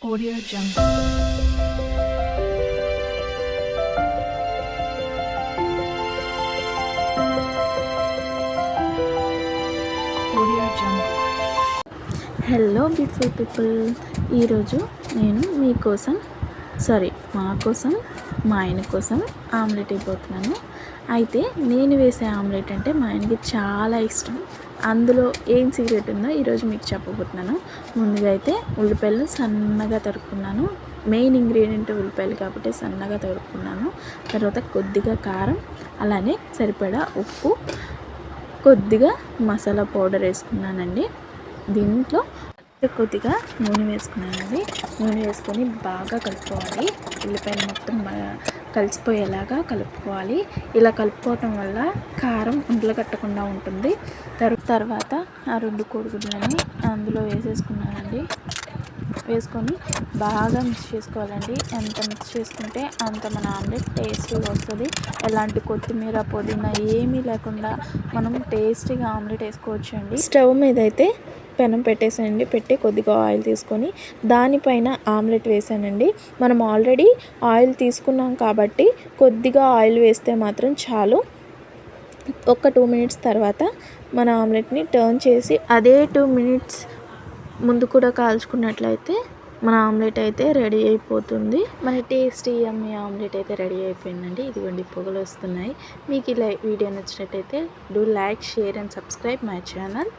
Audio Jungle. Audio Jungle. Hello beautiful people, ఈరోజు నేను మా కోసం మా ఆయన కోసం ఆమ్లెట్ అయిపోతున్నాను. అయితే నేను వేసే ఆమ్లెట్ అంటే మా ఆయనకి చాలా ఇష్టం. అందులో ఏం సీక్రెట్ ఉందో ఈరోజు మీకు చెప్పబోతున్నాను. ముందుగా అయితే ఉల్లిపాయలు సన్నగా తరుక్కున్నాను. మెయిన్ ఇంగ్రీడియంట్ ఉల్లిపాయలు కాబట్టి సన్నగా తరుక్కున్నాను. తర్వాత కొద్దిగా కారం, అలానే సరిపడా ఉప్పు, కొద్దిగా మసాలా పౌడర్ వేసుకున్నానండి. దీంట్లో కొద్దిగా నూనె వేసుకున్నానండి. నూనె వేసుకొని బాగా కలుపుకోవాలి. ఉల్లిపాయలు మొత్తం కలిసిపోయేలాగా కలుపుకోవాలి. ఇలా కలుపుకోవటం వల్ల కారం ఉండలు కట్టకుండా ఉంటుంది. తర్వాత ఆ 2 కోడిగుడ్లని అందులో వేసేసుకున్నానండి. వేసుకొని బాగా మిక్స్ చేసుకోవాలండి. ఎంత మిక్స్ చేసుకుంటే అంత మన ఆమ్లెట్ టేస్టీగా వస్తుంది. ఎలాంటి కొత్తిమీర, పుదీనా ఏమీ లేకుండా మనం టేస్టీగా ఆమ్లెట్ వేసుకోవచ్చు అండి. స్టవ్ మీద అయితే పెనం పెట్టేసానండి. పెట్టి కొద్దిగా ఆయిల్ తీసుకొని దానిపైన ఆమ్లెట్ వేసానండి. మనం ఆల్రెడీ ఆయిల్ తీసుకున్నాం కాబట్టి కొద్దిగా ఆయిల్ వేస్తే మాత్రం చాలు. ఒక 2 మినిట్స్ తర్వాత మన ఆమ్లెట్ని టర్న్ చేసి అదే 2 మినిట్స్ ముందు కూడా కాల్చుకున్నట్లయితే మన ఆమ్లెట్ అయితే రెడీ అయిపోతుంది. మన టేస్టీ యమ్మీ ఆమ్లెట్ అయితే రెడీ అయిపోయిందండి. ఇదిగోండి పొగలు వస్తున్నాయి. మీకు ఇలా వీడియో నచ్చినట్టయితే do like, share and subscribe my channel.